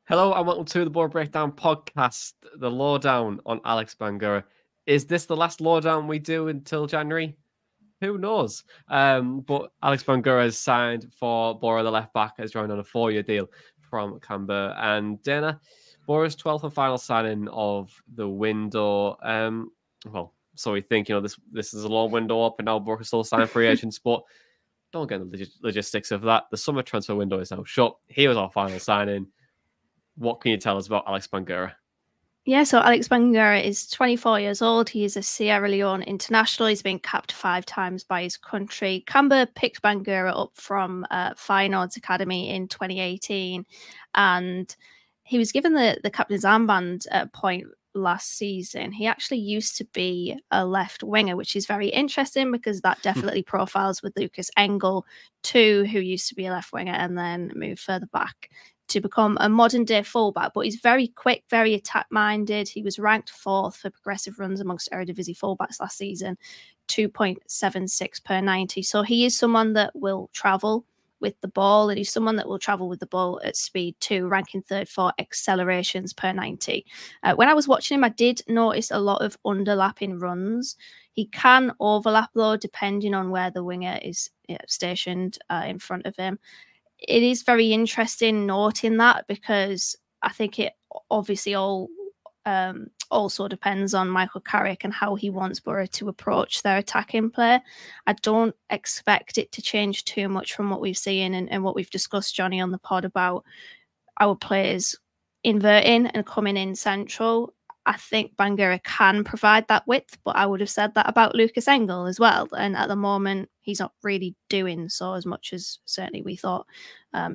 Hello and welcome to the Boro Breakdown podcast, the lowdown on Alex Bangura. Is this the last lowdown we do until January? Who knows? But Alex Bangura has signed for Boro, the left back, has joined on a 4-year deal from Canberra. And Dana, Boro's 12th and final signing of the window. So we think, this is a long window up and now Boro can still sign free agents, but don't get the logistics of that. The summer transfer window is now shut. He was our final signing. What can you tell us about Alex Bangura? Yeah, so Alex Bangura is 24 years old. He is a Sierra Leone international. He's been capped 5 times by his country. Canberra picked Bangura up from Feyenoord's academy in 2018, and he was given the captain's armband at a point last season. He actually used to be a left winger, which is very interesting because that definitely profiles with Lucas Engel too, who used to be a left winger and then moved further back to become a modern day fullback. But he's very quick, very attack minded. He was ranked 4th for progressive runs amongst Eredivisie fullbacks last season, 2.76 per 90. So he is someone that will travel with the ball, and he's someone that will travel with the ball at speed too, ranking 3rd for accelerations per 90. When I was watching him, I did notice a lot of underlapping runs. He can overlap though, depending on where the winger is stationed in front of him. It is very interesting noting that, because I think it obviously also depends on Michael Carrick and how he wants Boro to approach their attacking play. I don't expect it to change too much from what we've seen and what we've discussed, Jonny, on the pod about our players inverting and coming in central. I think Bangura can provide that width, but I would have said that about Lucas Engel as well. And at the moment, he's not really doing so as much as certainly we thought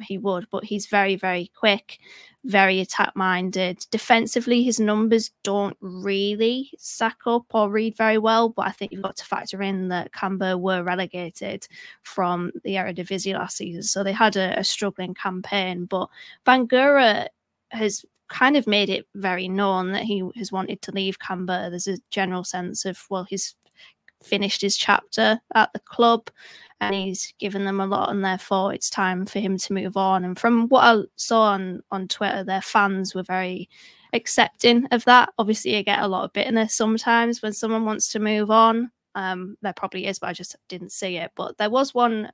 he would. But he's very, very quick, very attack-minded. Defensively, his numbers don't really stack up or read very well, but I think you've got to factor in that Canberra were relegated from the Eredivisie last season. So they had a struggling campaign. But Bangura has kind of made it very known that he has wanted to leave Canberra. There's a general sense of, well, he's finished his chapter at the club and he's given them a lot, and therefore it's time for him to move on. And from what I saw on Twitter, their fans were very accepting of that. Obviously, you get a lot of bitterness sometimes when someone wants to move on. There probably is, but I just didn't see it. But there was one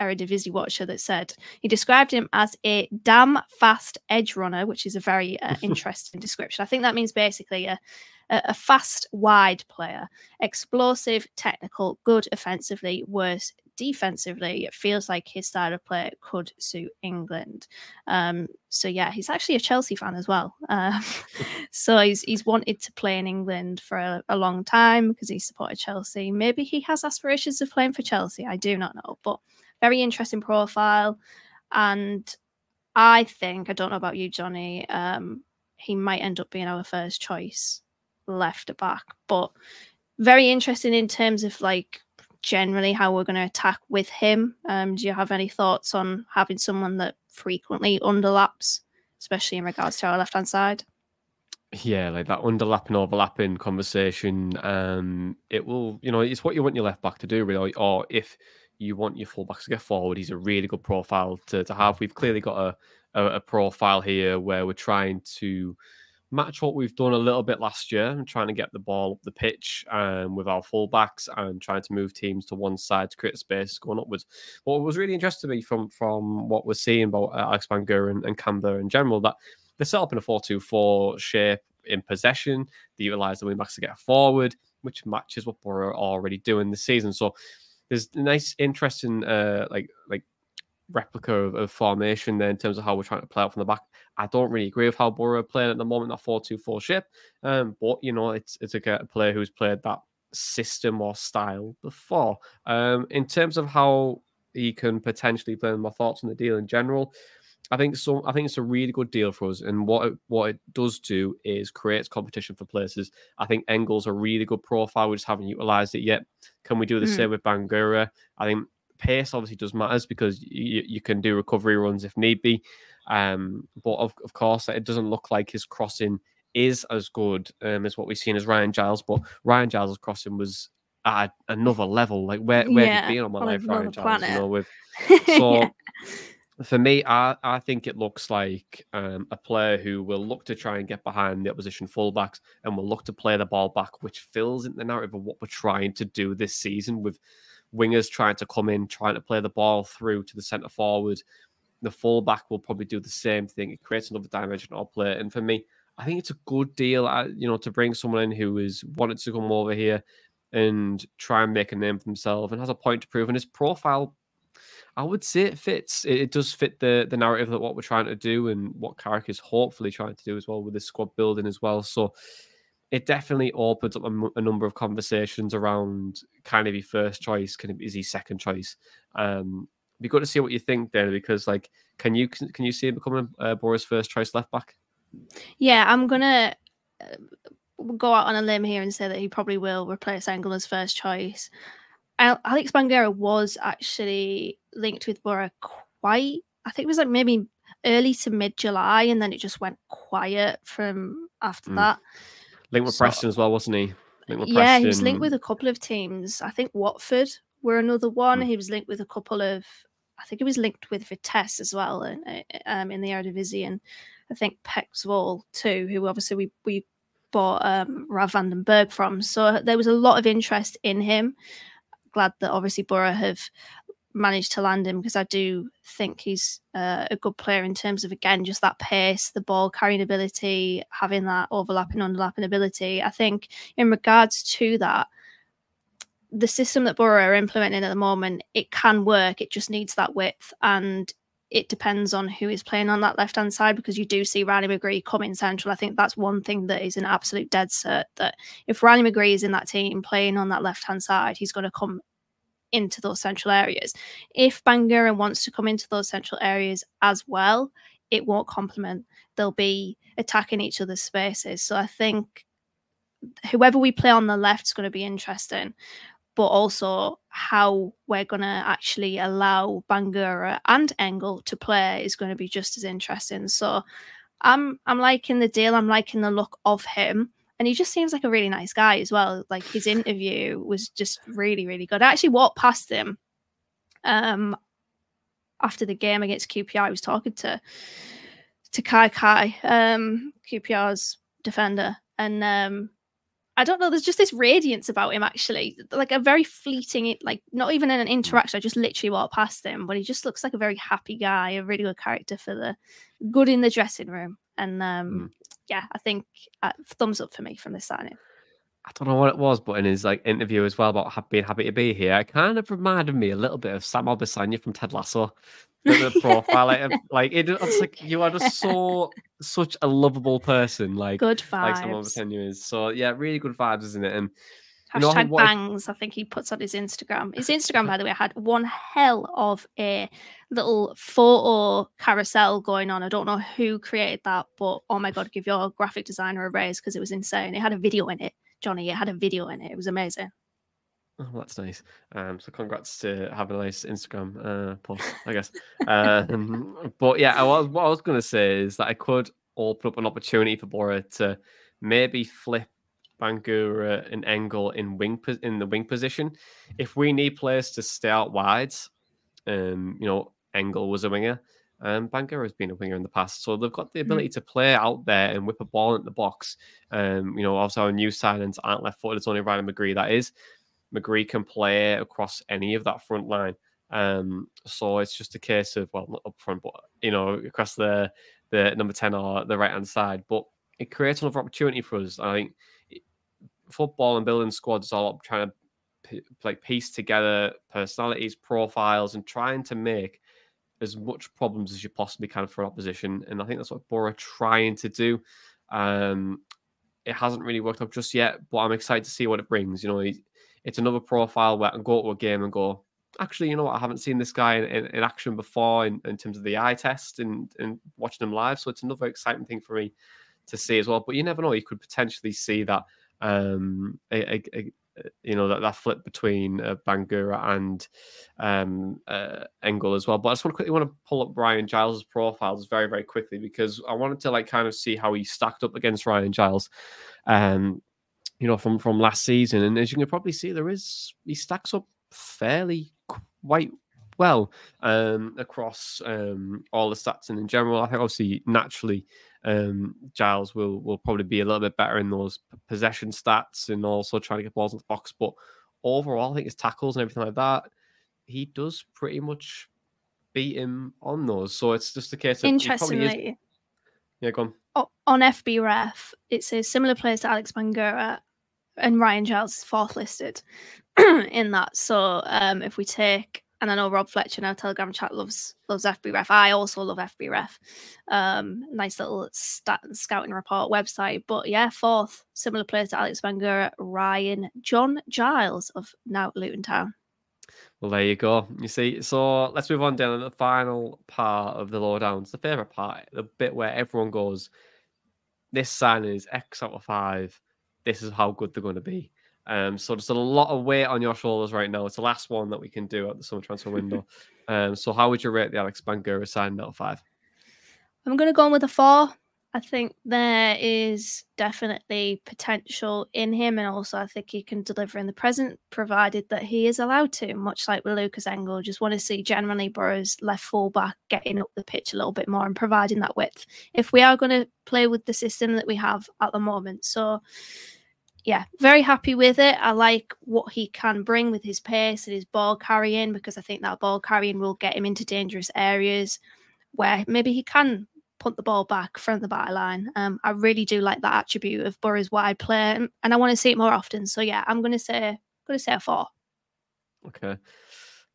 Eredivisie watcher that said he described him as a damn fast edge runner, which is a very interesting description. I think that means basically a fast wide player, explosive, technical, good offensively, worse defensively. It feels like his style of play could suit England. So yeah, he's actually a Chelsea fan as well. So he's wanted to play in England for a long time because he supported Chelsea. Maybe he has aspirations of playing for Chelsea. I do not know, but very interesting profile. And I think, I don't know about you, Jonny, he might end up being our first choice left back, but very interesting in terms of like generally how we're going to attack with him. Do you have any thoughts on having someone that frequently underlaps, especially in regards to our left-hand side? Yeah, like that underlapping, overlapping conversation. It will, it's what you want your left back to do, really. Or if you want your fullbacks to get forward, he's a really good profile to have. We've clearly got a profile here where we're trying to match what we've done a little bit last year and trying to get the ball up the pitch with our fullbacks and trying to move teams to one side to create space going upwards. What was really interesting to me from what we're seeing about Alex Bangura and Canberra in general, that they're set up in a 4-2-4 shape in possession. They utilise the wing-backs to get forward, which matches what Boro are already doing this season. So there's a nice, interesting, like replica of formation there in terms of how we're trying to play out from the back. I don't really agree with how Boro are playing at the moment, that 4-2-4 shape. But, it's a player who's played that system or style before. In terms of how he can potentially play, my thoughts on the deal in general, I think it's a really good deal for us. And what it does do is creates competition for places. I think Engel's a really good profile. We just haven't utilised it yet. Can we do the same with Bangura? I think pace obviously does matters because you can do recovery runs if need be. But of course, it doesn't look like his crossing is as good as what we've seen as Ryan Giles. But Ryan Giles' crossing was at another level. Like where have you been on my life, Ryan Giles? Yeah. For me, I think it looks like a player who will look to try and get behind the opposition fullbacks and will look to play the ball back, which fills in the narrative of what we're trying to do this season with wingers trying to come in, trying to play the ball through to the centre forward. The fullback will probably do the same thing. It creates another dimension of play. And for me, I think it's a good deal, to bring someone in who is wanted to come over here and try and make a name for himself and has a point to prove. And his profile, I would say it fits. It does fit the narrative of what we're trying to do and what Carrick is hopefully trying to do as well with this squad building as well. So it definitely opens up a number of conversations around kind of your first choice, is he second choice? Be good to see what you think there, because like, can you see him becoming Boro's first choice left back? Yeah, I'm gonna go out on a limb here and say that he probably will replace Engel as first choice. Alex Bangura was actually linked with Boro I think it was like maybe early to mid-July, and then it just went quiet from after that. Linked with Preston as well, wasn't he? Yeah, he was linked with a couple of teams. I think Watford were another one. He was linked with a couple of, I think he was linked with Vitesse as well in the Eredivisie, and I think Pexvoll too, who obviously we bought Rav van den Berg from. So there was a lot of interest in him. Glad that obviously Boro have managed to land him, because I do think he's a good player in terms of, again, just that pace, the ball carrying ability, having that overlapping, underlapping ability. I think in regards to that, the system that Boro are implementing at the moment, it can work. It just needs that width, and it depends on who is playing on that left-hand side, because you do see Riley McGree coming central. I think that's one thing that is an absolute dead cert, that if Riley McGree is in that team playing on that left-hand side, he's going to come into those central areas. If Bangura wants to come into those central areas as well, it won't complement. They'll be attacking each other's spaces. So I think whoever we play on the left is going to be interesting, but also how we're going to actually allow Bangura and Engel to play is going to be just as interesting. So I'm liking the deal. I'm liking the look of him. And he just seems like a really nice guy as well. Like, his interview was just really, really good. I actually walked past him after the game against QPR. I was talking to Kai, QPR's defender. And I don't know, there's just this radiance about him, actually. Like a very fleeting, like not even in an interaction. I just literally walked past him. But he just looks like a very happy guy, a really good character for the good in the dressing room. And yeah, I think thumbs up for me from this signing. I don't know what it was, but in his like interview as well about being happy to be here, it kind of reminded me a little bit of Sam Obisanya from Ted Lasso. The profile, it's like, you are just such a lovable person, like good vibes. Like Sam Obisanya is. So yeah, really good vibes, isn't it? And hashtag bangs, I think he puts on his Instagram. His Instagram, by the way, had one hell of a little photo carousel going on. I don't know who created that, but oh my God, give your graphic designer a raise, because it was insane. It had a video in it, Johnny. It had a video in it. It was amazing. Oh, that's nice. So congrats to having a nice Instagram post, I guess. But yeah, what I was going to say is that I could open up an opportunity for Boro to maybe flip Bangura and Engel in the wing position. If we need players to stay out wide, Engel was a winger, Bangura has been a winger in the past, so they've got the ability to play out there and whip a ball into the box. Also our new signings aren't left-footed. It's only Ryan McGree that is. McGree can play across any of that front line. So it's just a case of, well, not up front, but across the number 10 or the right-hand side. But it creates another opportunity for us. I think football and building squads is all up trying to piece together personalities, profiles, and trying to make as much problems as you possibly can for opposition. And I think that's what Boro are trying to do. It hasn't really worked out just yet, but I'm excited to see what it brings. It's another profile where I can go to a game and go, actually, you know what? I haven't seen this guy in action before in terms of the eye test and watching him live. So it's another exciting thing for me to see as well. But you never know. You could potentially see that that flip between Bangura and Engel as well. But I just want to pull up Ryan Giles' profiles very, very quickly, because I wanted to kind of see how he stacked up against Ryan Giles. From last season. And as you can probably see, he stacks up fairly quite well across all the stats and in general. I think obviously naturally Giles will probably be a little bit better in those possession stats and also trying to get balls in the box. But overall, I think his tackles and everything like that, he does pretty much beat him on those. So it's just a case of he probably is. Interestingly, Yeah, go on. on FB Ref, it says similar players to Alex Bangura, and Ryan Giles is fourth listed in that. So if we take, and I know Rob Fletcher in our Telegram chat loves FB Ref. I also love FB Ref. Nice little scouting report website. But yeah, fourth, similar players to Alex Bangura, Ryan John Giles of now Luton Town. Well, there you go. You see, so let's move on down to the final part of the lowdowns, the favourite part, the bit where everyone goes, this signing is X out of 5. This is how good they're going to be. So there's a lot of weight on your shoulders right now. It's the last one that we can do at the summer transfer window. So how would you rate the Alex Bangura signing out of 5? I'm going to go on with a 4. I think there is definitely potential in him, and also I think he can deliver in the present, provided that he is allowed to, much like with Lucas Engel. Just want to see generally Boro's left fullback getting up the pitch a little bit more and providing that width if we are going to play with the system that we have at the moment. So yeah, very happy with it. I like what he can bring with his pace and his ball carrying, because I think that ball carrying will get him into dangerous areas where maybe he can punt the ball back from the back line. I really do like that attribute of Boro's wide play, and I want to see it more often. So yeah, I'm going to say a 4. Okay.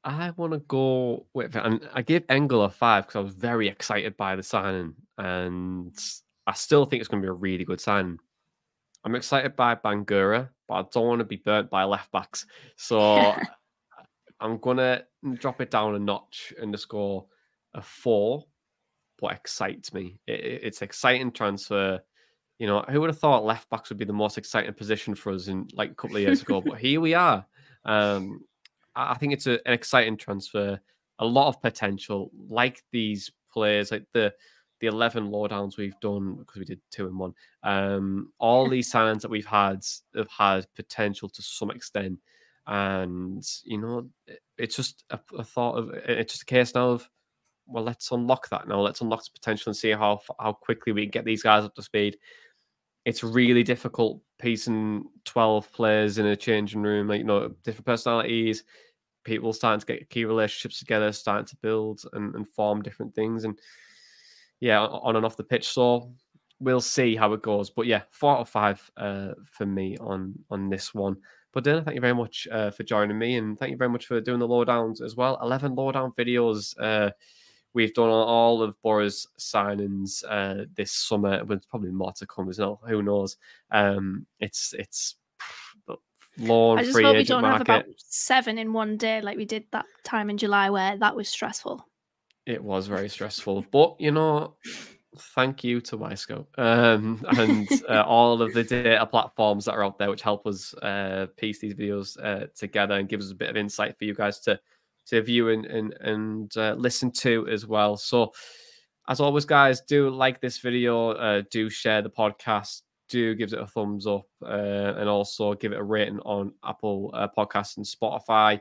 I want to go with, and I gave Engel a 5 because I was very excited by the signing, and I still think it's going to be a really good signing. I'm excited by Bangura, but I don't want to be burnt by left backs. So I'm going to drop it down a notch and just go a 4, but excites me. It's exciting transfer. You know, who would have thought left backs would be the most exciting position for us in like a couple of years ago? But here we are. I think it's an exciting transfer, a lot of potential, like these players, like the 11 lowdowns we've done, because we did 2 in 1. All these signings that we've had have had potential to some extent. And, you know, it's just a thought of, it's just a case now of, well, let's unlock that now. Let's unlock the potential and see how quickly we can get these guys up to speed. It's really difficult piecing 12 players in a changing room, like, you know, different personalities, people starting to get key relationships together, starting to build and form different things. And yeah, on and off the pitch. So we'll see how it goes. But yeah, 4 out of 5 for me on this one. But Dana, thank you very much for joining me, and thank you very much for doing the lowdowns as well. 11 lowdown videos. We've done all of Boro's signings this summer. There's probably more to come as well. Who knows? It's loan, I just free hope we agent don't have market. about 7 in one day like we did that time in July, where that was stressful. It was very stressful, but you know, thank you to Wisco and all of the data platforms that are out there, which help us piece these videos together and give us a bit of insight for you guys to view and listen to as well. So, as always, guys, do like this video, do share the podcast, do give it a thumbs up, and also give it a rating on Apple Podcasts and Spotify.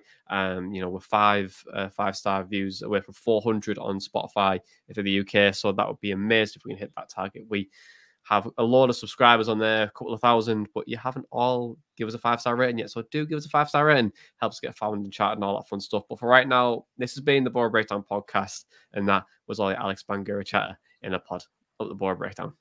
You know, we're 5-star views away from 400 on Spotify for the UK, so that would be amazing if we can hit that target. We have a lot of subscribers on there, a couple of thousand, but you haven't all give us a 5-star rating yet. So do give us a 5-star rating. Helps get found in chat and all that fun stuff. But for right now, this has been the Boro Breakdown podcast, and that was all the Alex Bangura chatter in a pod of the Boro Breakdown.